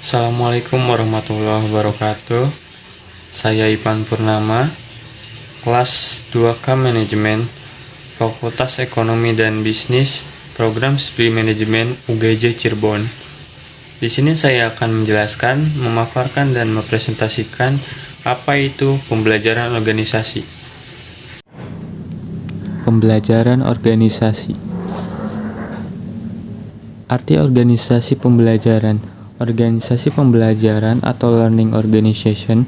Assalamualaikum warahmatullahi wabarakatuh. Saya Ipan Purnama, kelas 2K Manajemen, Fakultas Ekonomi dan Bisnis, Program Studi Manajemen UGJ Cirebon. Di sini saya akan menjelaskan, memaparkan dan mempresentasikan apa itu pembelajaran organisasi. Pembelajaran organisasi. Arti organisasi pembelajaran. Organisasi pembelajaran atau learning organization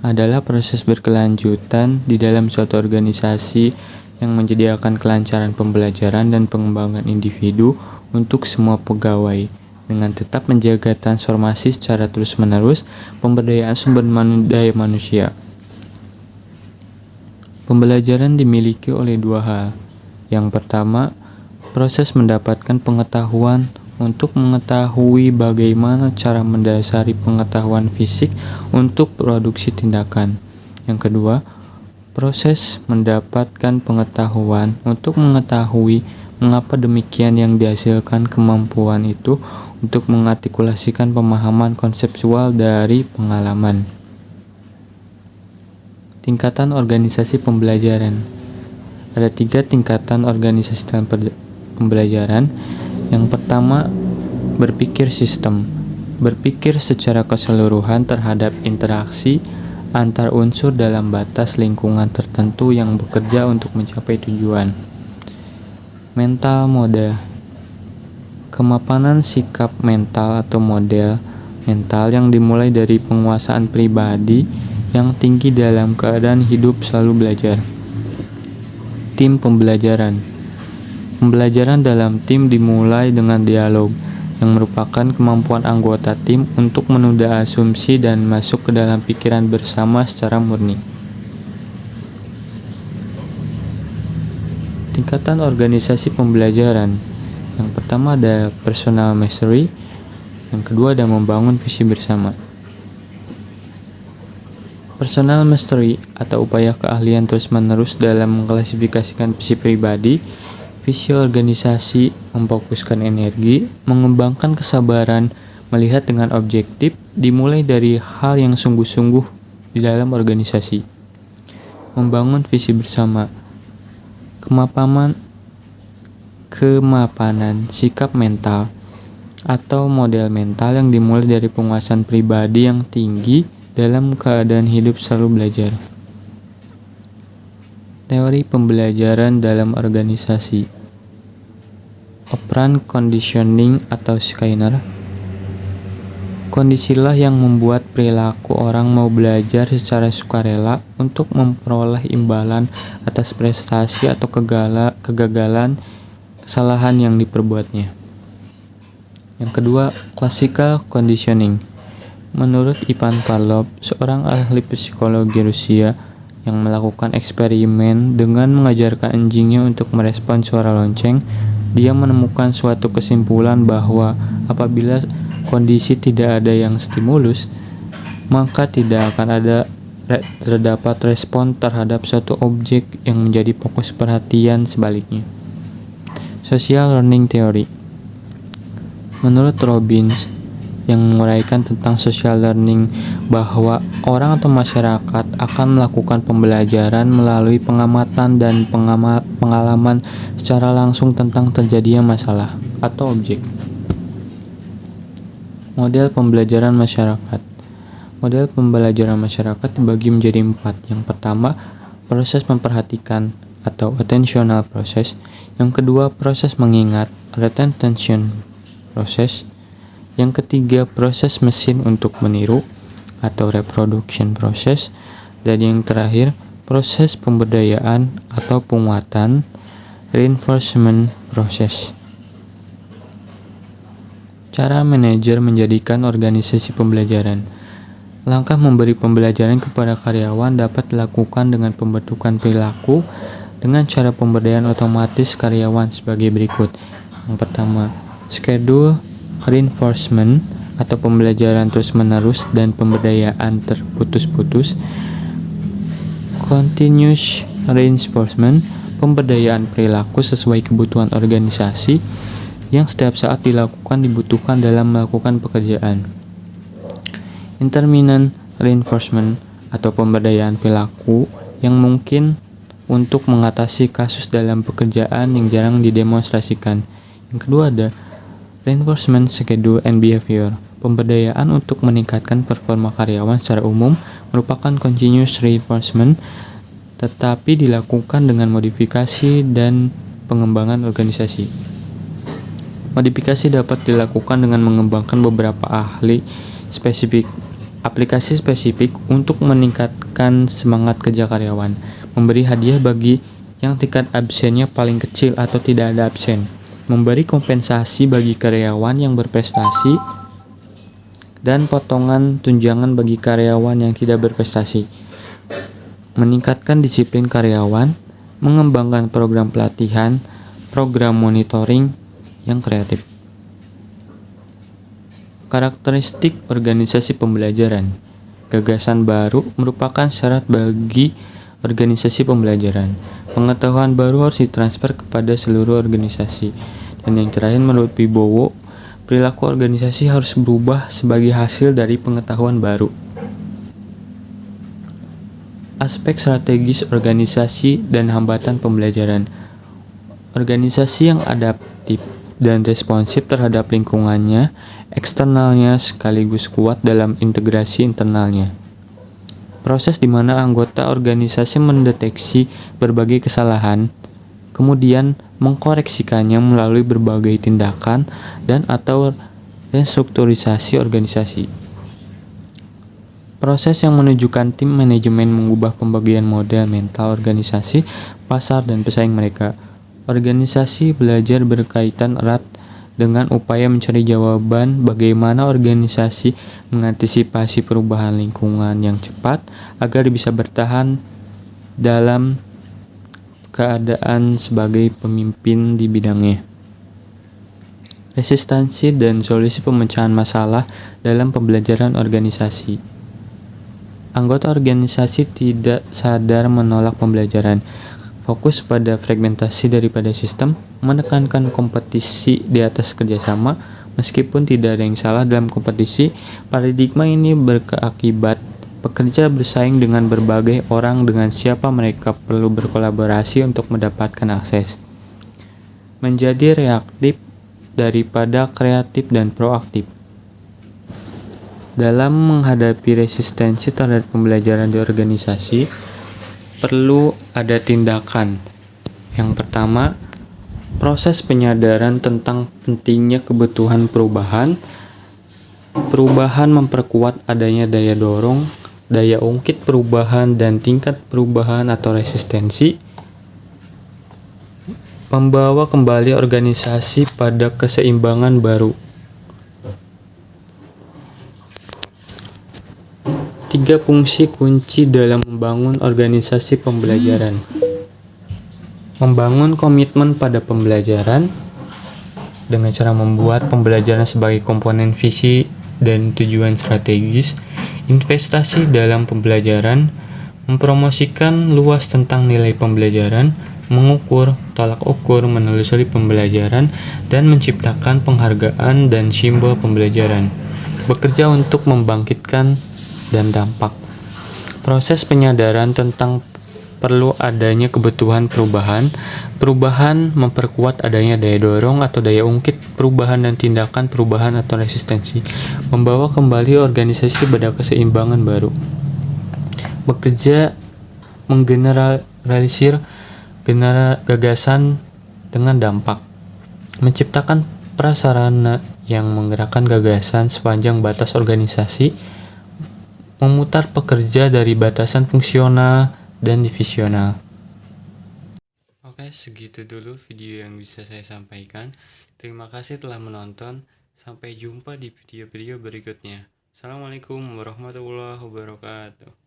adalah proses berkelanjutan di dalam suatu organisasi yang menyediakan kelancaran pembelajaran dan pengembangan individu untuk semua pegawai dengan tetap menjaga transformasi secara terus-menerus pemberdayaan sumber daya manusia. Pembelajaran dimiliki oleh dua hal. Yang pertama, proses mendapatkan pengetahuan untuk mengetahui bagaimana cara mendasari pengetahuan fisik untuk produksi tindakan. Yang kedua, proses mendapatkan pengetahuan untuk mengetahui mengapa demikian yang dihasilkan kemampuan itu untuk mengartikulasikan pemahaman konseptual dari pengalaman. Tingkatan organisasi pembelajaran. Ada 3 tingkatan organisasi dalam pembelajaran. Yang pertama, berpikir sistem. Berpikir secara keseluruhan terhadap interaksi antar unsur dalam batas lingkungan tertentu yang bekerja untuk mencapai tujuan. Mental model. Kemapanan sikap mental atau model mental yang dimulai dari penguasaan pribadi yang tinggi dalam keadaan hidup selalu belajar. Tim pembelajaran. Pembelajaran dalam tim dimulai dengan dialog, yang merupakan kemampuan anggota tim untuk menunda asumsi dan masuk ke dalam pikiran bersama secara murni. Tingkatan organisasi pembelajaran. Yang pertama ada personal mastery, yang kedua ada membangun visi bersama. Personal mastery atau upaya keahlian terus-menerus dalam mengklasifikasikan visi pribadi. Visi organisasi memfokuskan energi, mengembangkan kesabaran, melihat dengan objektif, dimulai dari hal yang sungguh-sungguh di dalam organisasi. Membangun visi bersama. Kemapanan sikap mental atau model mental yang dimulai dari penguasaan pribadi yang tinggi dalam keadaan hidup selalu belajar. Teori pembelajaran dalam organisasi. Operant conditioning atau Skinner. Kondisilah yang membuat perilaku orang mau belajar secara sukarela untuk memperoleh imbalan atas prestasi atau kegagalan kesalahan yang diperbuatnya. Yang kedua, classical conditioning. Menurut Ivan Pavlov, seorang ahli psikologi Rusia yang melakukan eksperimen dengan mengajarkan anjingnya untuk merespon suara lonceng, dia menemukan suatu kesimpulan bahwa apabila kondisi tidak ada yang stimulus, maka tidak akan terdapat respon terhadap suatu objek yang menjadi fokus perhatian sebaliknya. Social learning theory. Menurut Robbins, yang menguraikan tentang social learning, bahwa orang atau masyarakat akan melakukan pembelajaran melalui pengamatan dan pengalaman secara langsung tentang terjadinya masalah atau objek. Model pembelajaran masyarakat. Model pembelajaran masyarakat dibagi menjadi 4. Yang pertama, proses memperhatikan atau attentional process. Yang kedua, proses mengingat, retention process. Yang ketiga, proses mesin untuk meniru atau reproduction process. Dan yang terakhir, proses pemberdayaan atau penguatan, reinforcement process. Cara manajer menjadikan organisasi pembelajaran. Langkah memberi pembelajaran kepada karyawan dapat dilakukan dengan pembentukan perilaku dengan cara pemberdayaan otomatis karyawan sebagai berikut. Yang pertama, schedule reinforcement atau pembelajaran terus-menerus dan pemberdayaan terputus-putus. Continuous reinforcement, pemberdayaan perilaku sesuai kebutuhan organisasi yang setiap saat dibutuhkan dalam melakukan pekerjaan. Intermittent reinforcement atau pemberdayaan perilaku yang mungkin untuk mengatasi kasus dalam pekerjaan yang jarang didemonstrasikan. Yang kedua ada reinforcement schedule and behavior. Pemberdayaan untuk meningkatkan performa karyawan secara umum merupakan continuous reinforcement, tetapi dilakukan dengan modifikasi dan pengembangan organisasi. Modifikasi dapat dilakukan dengan mengembangkan beberapa aplikasi spesifik untuk meningkatkan semangat kerja karyawan, memberi hadiah bagi yang tingkat absennya paling kecil atau tidak ada absen, memberi kompensasi bagi karyawan yang berprestasi, dan potongan tunjangan bagi karyawan yang tidak berprestasi, meningkatkan disiplin karyawan, mengembangkan program pelatihan, program monitoring yang kreatif. Karakteristik organisasi pembelajaran. Gagasan baru merupakan syarat bagi organisasi pembelajaran. Pengetahuan baru harus ditransfer kepada seluruh organisasi. Dan yang terakhir menurut Wibowo, perilaku organisasi harus berubah sebagai hasil dari pengetahuan baru. Aspek strategis organisasi dan hambatan pembelajaran. Organisasi yang adaptif dan responsif terhadap lingkungannya, eksternalnya sekaligus kuat dalam integrasi internalnya. Proses di mana anggota organisasi mendeteksi berbagai kesalahan, kemudian mengkoreksikannya melalui berbagai tindakan dan atau restrukturisasi organisasi. Proses yang menunjukkan tim manajemen mengubah pembagian model mental organisasi, pasar, dan pesaing mereka. Organisasi belajar berkaitan erat dengan upaya mencari jawaban bagaimana organisasi mengantisipasi perubahan lingkungan yang cepat agar bisa bertahan dalam keadaan sebagai pemimpin di bidangnya. Resistensi dan solusi pemecahan masalah dalam pembelajaran organisasi. Anggota organisasi tidak sadar menolak pembelajaran, fokus pada fragmentasi daripada sistem, menekankan kompetisi di atas kerjasama. Meskipun tidak ada yang salah dalam kompetisi, paradigma ini berakibat pekerja bersaing dengan berbagai orang dengan siapa mereka perlu berkolaborasi untuk mendapatkan akses. Menjadi reaktif daripada kreatif dan proaktif. Dalam menghadapi resistensi terhadap pembelajaran di organisasi, perlu ada tindakan. Yang pertama, proses penyadaran tentang pentingnya kebutuhan perubahan. Perubahan memperkuat adanya daya dorong, daya ungkit perubahan, dan tingkat perubahan atau resistensi. Membawa kembali organisasi pada keseimbangan baru. 3 fungsi kunci dalam membangun organisasi pembelajaran. Membangun komitmen pada pembelajaran dengan cara membuat pembelajaran sebagai komponen visi dan tujuan strategis. Investasi dalam pembelajaran, mempromosikan luas tentang nilai pembelajaran, mengukur, tolak ukur, menelusuri pembelajaran, dan menciptakan penghargaan dan simbol pembelajaran. Bekerja untuk membangkitkan dan dampak. Proses penyadaran tentang perlu adanya kebutuhan perubahan. Perubahan memperkuat adanya daya dorong atau daya ungkit perubahan dan tindakan perubahan atau resistensi. Membawa kembali organisasi pada keseimbangan baru. Bekerja menggeneralisir gagasan dengan dampak. Menciptakan prasarana yang menggerakkan gagasan sepanjang batas organisasi. Memutar pekerja dari batasan fungsional dan divisional. Oke, segitu dulu video yang bisa saya sampaikan. Terima kasih telah menonton. Sampai jumpa di video-video berikutnya. Assalamualaikum warahmatullahi wabarakatuh.